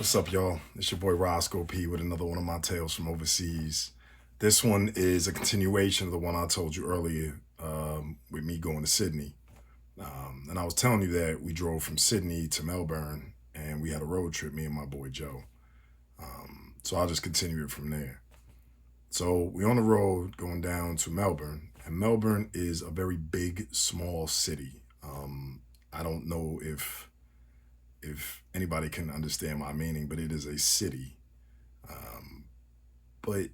What's up, y'all? It's your boy Roscoe P with another one of my tales from overseas. This one is a continuation of the one I told you earlier with me going to Sydney. And I was telling you that we drove from Sydney to Melbourne and we had a road trip, me and my boy Joe. So I'll just continue it from there. So we on the road going down to Melbourne, and Melbourne is a very big, small city. I don't know if anybody can understand my meaning, but it is a city. Um, but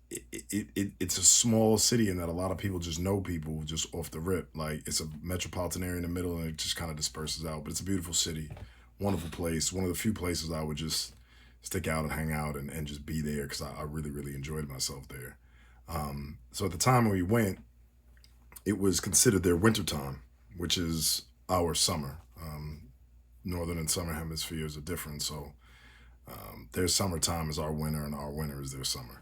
it's a small city in that a lot of people just know people just off the rip. Like it's a metropolitan area in the middle, and it just kind of disperses out. But it's a beautiful city, wonderful place. One of the few places I would just stick out and hang out and just be there because I really really enjoyed myself there. So at the time when we went, it was considered their winter time, which is our summer. Northern and southern hemispheres are different, so their summertime is our winter, and our winter is their summer.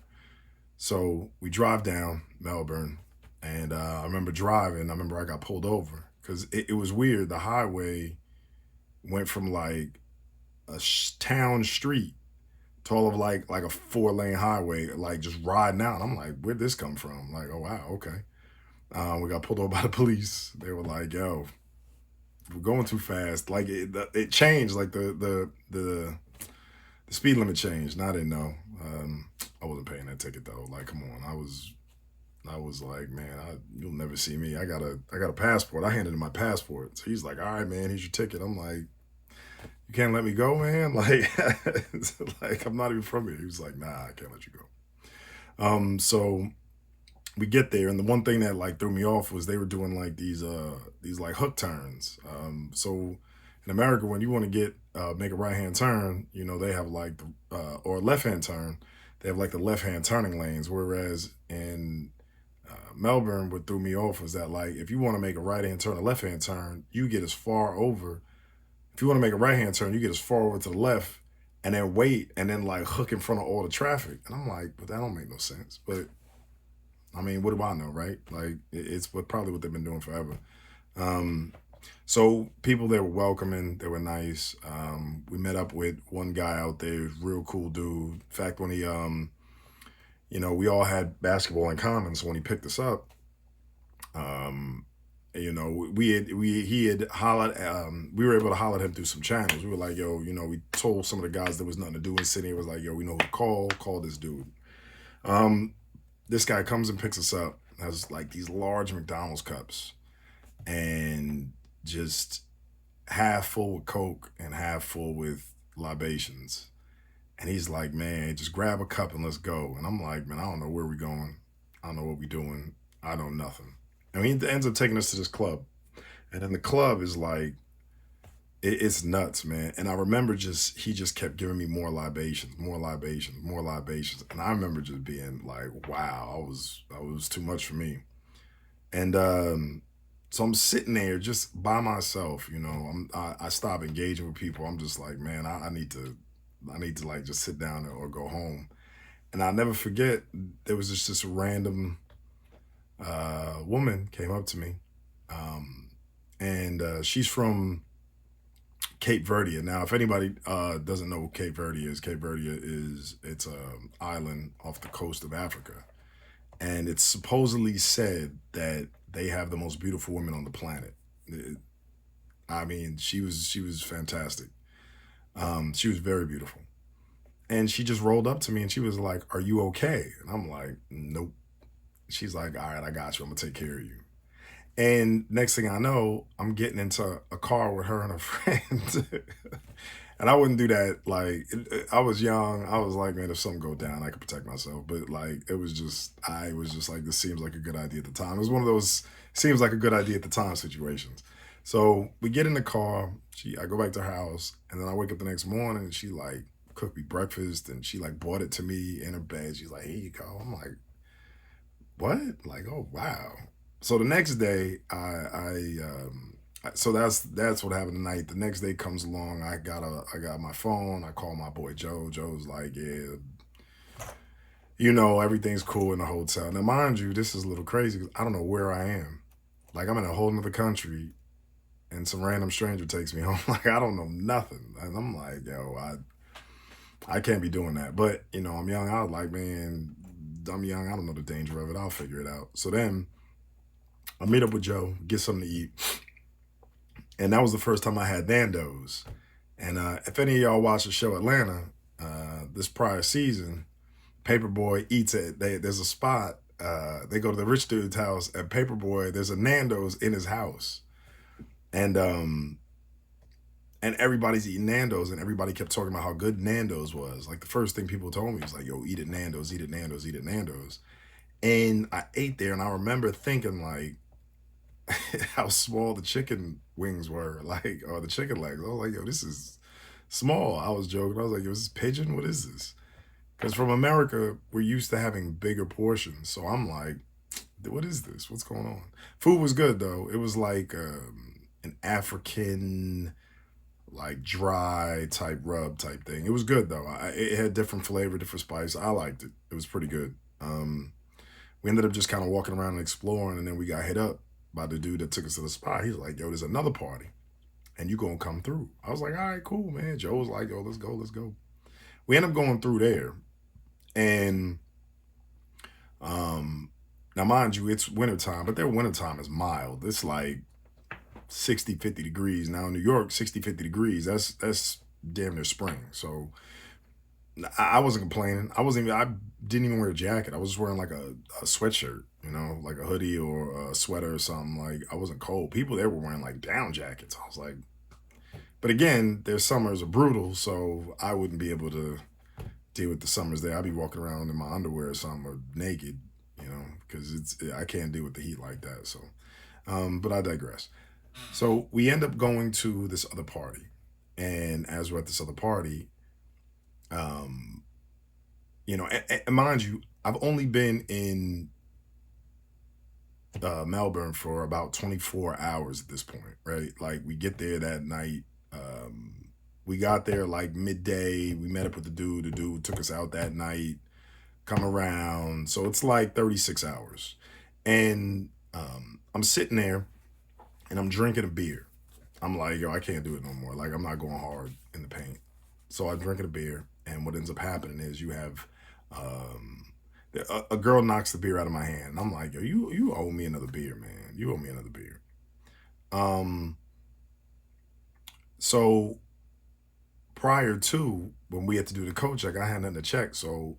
So we drive down Melbourne, and I remember driving. I remember I got pulled over because it was weird. The highway went from like a town street to all of like a 4 lane highway, like just riding out. I'm like, where'd this come from? Like, oh wow, okay. We got pulled over by the police. They were like, yo, we're going too fast. Like it changed. Like the speed limit changed. And I didn't know. I wasn't paying that ticket though. Like, come on. I was like, man, you'll never see me. I got a passport. I handed him my passport. So he's like, all right, man, here's your ticket. I'm like, you can't let me go, man. Like, like I'm not even from here. He was like, nah, I can't let you go. So we get there, and the one thing that like threw me off was they were doing like these like hook turns. So in America, when you want to get make a right hand turn, they have like the or a left hand turn, they have like the left hand turning lanes. Whereas in Melbourne, what threw me off was that like if you want to make a right hand turn, a left hand turn, you get as far over. If you want to make a right hand turn, you get as far over to the left, and then wait, and then like hook in front of all the traffic. And I'm like, but that don't make no sense. But I mean, what do I know, right? Like it's probably what they've been doing forever. Um, so people there were welcoming, they were nice. We met up with one guy out there, real cool dude. In fact, when he, we all had basketball in common. So when he picked us up, um, he had hollered. We were able to holler at him through some channels. We were like, yo, we told some of the guys there was nothing to do in Sydney. It was like, yo, we know who to call this dude. Um, this guy comes and picks us up, has like these large McDonald's cups, and just half full with Coke and half full with libations. And he's like, man, just grab a cup and let's go. And I'm like, man, I don't know where we're going. I don't know what we're doing. I know nothing. And he ends up taking us to this club. And then the club is like, it's nuts, man. And I remember he just kept giving me more libations, more libations, more libations. And I remember just being like, wow, I was too much for me. And so I'm sitting there just by myself, I stop engaging with people. I'm just like, man, I need to like just sit down or go home. And I'll never forget, there was just this random woman came up to me. And she's from Cape Verde. Now, if anybody doesn't know what Cape Verde it's an island off the coast of Africa, and it's supposedly said that they have the most beautiful women on the planet. I mean, she was fantastic. She was very beautiful, and she just rolled up to me and she was like, "Are you okay?" And I'm like, "Nope." She's like, "All right, I got you. I'm gonna take care of you." And next thing I know, I'm getting into a car with her and her friend. And I wouldn't do that. Like, I was young. I was like, man, if something go down, I could protect myself. But like, I was just like, this seems like a good idea at the time. It was one of those seems like a good idea at the time situations. So we get in the car. I go back to her house, and then I wake up the next morning, and she like cooked me breakfast, and she like brought it to me in her bed. She's like, here you go. I'm like, what? Like, oh wow. So the next day, so that's what happened tonight. The next day comes along. I got my phone. I call my boy Joe. Joe's like, yeah, everything's cool in the hotel. Now, mind you, this is a little crazy because I don't know where I am. Like I'm in a whole nother country, and some random stranger takes me home. Like I don't know nothing, and I'm like, yo, I can't be doing that. But you know, I'm young. I was like, man, I'm young. I don't know the danger of it. I'll figure it out. So then I meet up with Joe, get something to eat, and that was the first time I had Nandos. And if any of y'all watch the show Atlanta, this prior season, Paperboy eats it. There's a spot. They go to the rich dude's house, and Paperboy, there's a Nando's in his house, and everybody's eating Nando's, and everybody kept talking about how good Nando's was. Like the first thing people told me was like, "Yo, eat at Nando's, eat at Nando's, eat at Nando's." And I ate there, and I remember thinking like how small the chicken wings were, like or the chicken legs. I was like, "Yo, this is small." I was joking. I was like, "Yo, is this pigeon? What is this?" Because from America, we're used to having bigger portions. So I'm like, what is this? What's going on? Food was good though. It was like an African, like dry type rub type thing. It was good though. It had different flavor, different spice. I liked it. It was pretty good. We ended up just kind of walking around and exploring, and then we got hit up by the dude that took us to the spot. He's like, "Yo, there's another party, and you gonna come through?" I was like, "All right, cool, man." Joe was like, "Yo, let's go, let's go." We end up going through there, and now mind you, it's wintertime, but their wintertime is mild. It's like 60, 50 degrees. Now in New York, 60, 50 degrees, that's damn near spring. So I wasn't complaining. I didn't even wear a jacket. I was just wearing like a sweatshirt, you know, like a hoodie or a sweater or something. Like I wasn't cold. People there were wearing like down jackets. I was like, but again, their summers are brutal, so I wouldn't be able to deal with the summers there. I'd be walking around in my underwear or something or naked, you know, because I can't deal with the heat like that. So, but I digress. So we end up going to this other party, and as we're at this other party, um, you know, and mind you, I've only been in Melbourne for about 24 hours at this point, right? Like we get there that night. We got there like midday. We met up with the dude. The dude took us out that night. Come around. So it's like 36 hours. And I'm sitting there and I'm drinking a beer. I'm like, yo, I can't do it no more. Like, I'm not going hard in the paint. So I'm drinking a beer. And what ends up happening is you have um, a girl knocks the beer out of my hand. And I'm like, yo, you owe me another beer, man. You owe me another beer. Um, so prior to when we had to do the coat check, I had nothing to check. So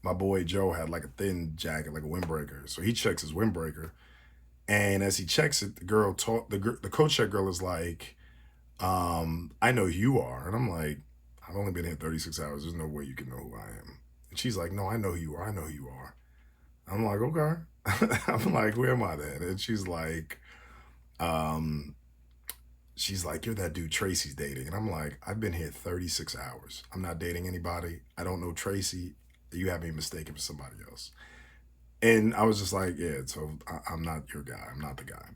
my boy Joe had like a thin jacket, like a windbreaker. So he checks his windbreaker, and as he checks it, the coat check girl is like, "I know who you are," and I'm like, "I've only been here 36 hours. There's no way you can know who I am." And she's like, "No, I know who you are. I know who you are." I'm like, "Okay." I'm like, "Where am I then?" And um, she's like, "You're that dude Tracy's dating." And I'm like, "I've been here 36 hours. I'm not dating anybody. I don't know Tracy. You have me mistaken for somebody else." And I was just like, "Yeah, so I'm not your guy. I'm not the guy."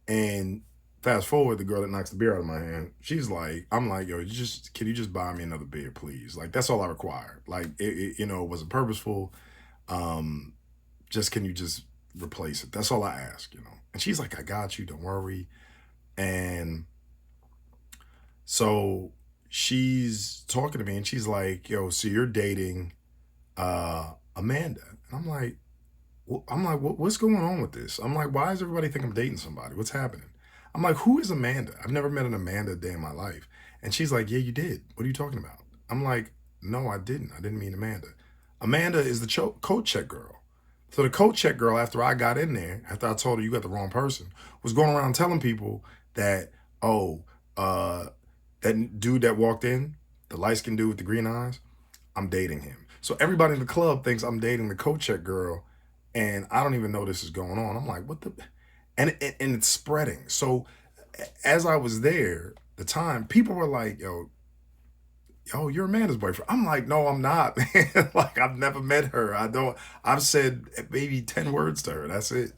And fast forward, the girl that knocks the beer out of my hand, she's like, I'm like, "Yo, can you just buy me another beer, please? Like, that's all I require. Like, you know, it wasn't purposeful. Um, just can you just replace it? That's all I ask, you know." And she's like, "I got you. Don't worry." And so she's talking to me and she's like, "Yo, so you're dating Amanda?" And I'm like, what's going on with this? I'm like, why does everybody think I'm dating somebody? What's happening? I'm like, who is Amanda? I've never met an Amanda a day in my life. And she's like, yeah, you did. What are you talking about? I'm like, no, I didn't. I didn't mean Amanda. Amanda is the coat check girl. So the coat check girl, after I got in there, after I told her you got the wrong person, was going around telling people that, oh, uh, that dude that walked in, the light skinned dude with the green eyes, I'm dating him. So everybody in the club thinks I'm dating the coat check girl, and I don't even know this is going on. I'm like, what the? And it's spreading. So as I was there, the time people were like, yo, you're Amanda's boyfriend. I'm like, no, I'm not, man. Like I've never met her. I don't. I've said maybe 10 words to her. That's it.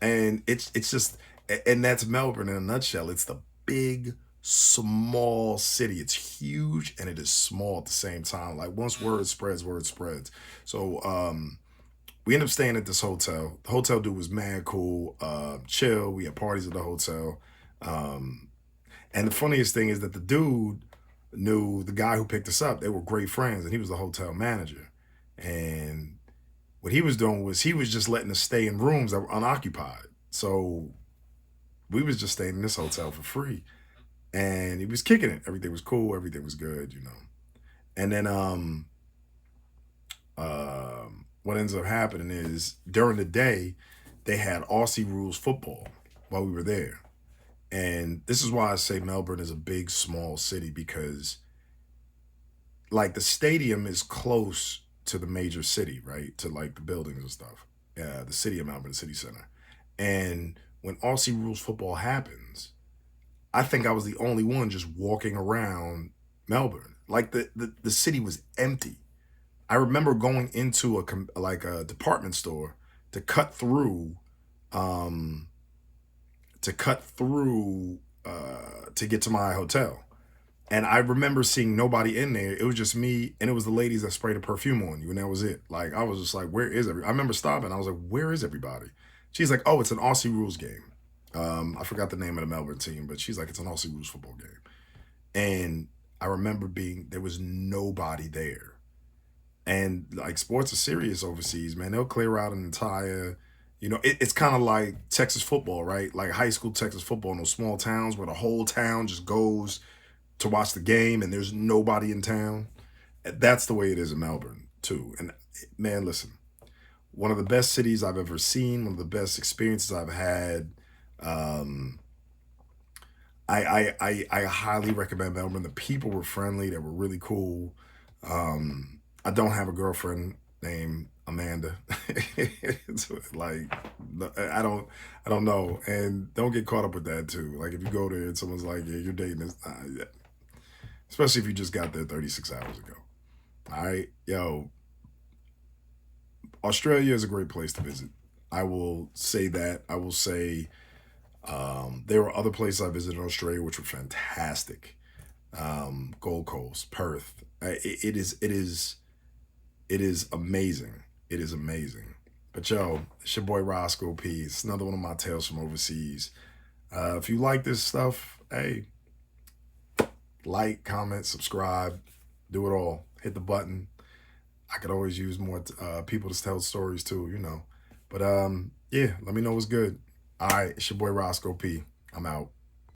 And it's just, and that's Melbourne in a nutshell. It's the big small city. It's huge and it is small at the same time. Like once word spreads. So we ended up staying at this hotel. The hotel dude was mad cool, chill. We had parties at the hotel. Um, and the funniest thing is that the dude knew the guy who picked us up. They were great friends, and he was the hotel manager. And what he was doing was he was just letting us stay in rooms that were unoccupied. So we was just staying in this hotel for free, and he was kicking it. Everything was cool. Everything was good, you know. And then what ends up happening is during the day they had Aussie rules football while we were there. And this is why I say Melbourne is a big, small city because, like, the stadium is close to the major city, right? To like the buildings and stuff. Yeah, the city of Melbourne, the city center. And when Aussie rules football happens, I think I was the only one just walking around Melbourne. Like the city was empty. I remember going into like a department store to cut through um to cut through to get to my hotel. And I remember seeing nobody in there. It was just me, and it was the ladies that sprayed a perfume on you, and that was it. Like I was just like, "Where is every?" I remember stopping. I was like, "Where is everybody?" She's like, "Oh, it's an Aussie rules game." I forgot the name of the Melbourne team, but she's like, "It's an Aussie rules football game." And I remember being there was nobody there. And like sports are serious overseas, man. They'll clear out an entire, it's kind of like Texas football, right? Like high school Texas football in those small towns where the whole town just goes to watch the game and there's nobody in town. That's the way it is in Melbourne too. And man, listen, one of the best cities I've ever seen, one of the best experiences I've had. Um, I highly recommend Melbourne. The people were friendly. They were really cool. I don't have a girlfriend named Amanda. It's like I don't know, and don't get caught up with that too. Like if you go there and someone's like, "Yeah, you're dating this," yeah. Especially if you just got there 36 hours ago. All right, yo, Australia is a great place to visit. I will say that. I will say there were other places I visited in Australia which were fantastic. Gold Coast, Perth. It is amazing. It is amazing. But yo, it's your boy Roscoe P. It's another one of my tales from overseas. If you like this stuff, hey, like, comment, subscribe, do it all. Hit the button. I could always use more people to tell stories too. But yeah, let me know what's good. All right, it's your boy Roscoe P. I'm out.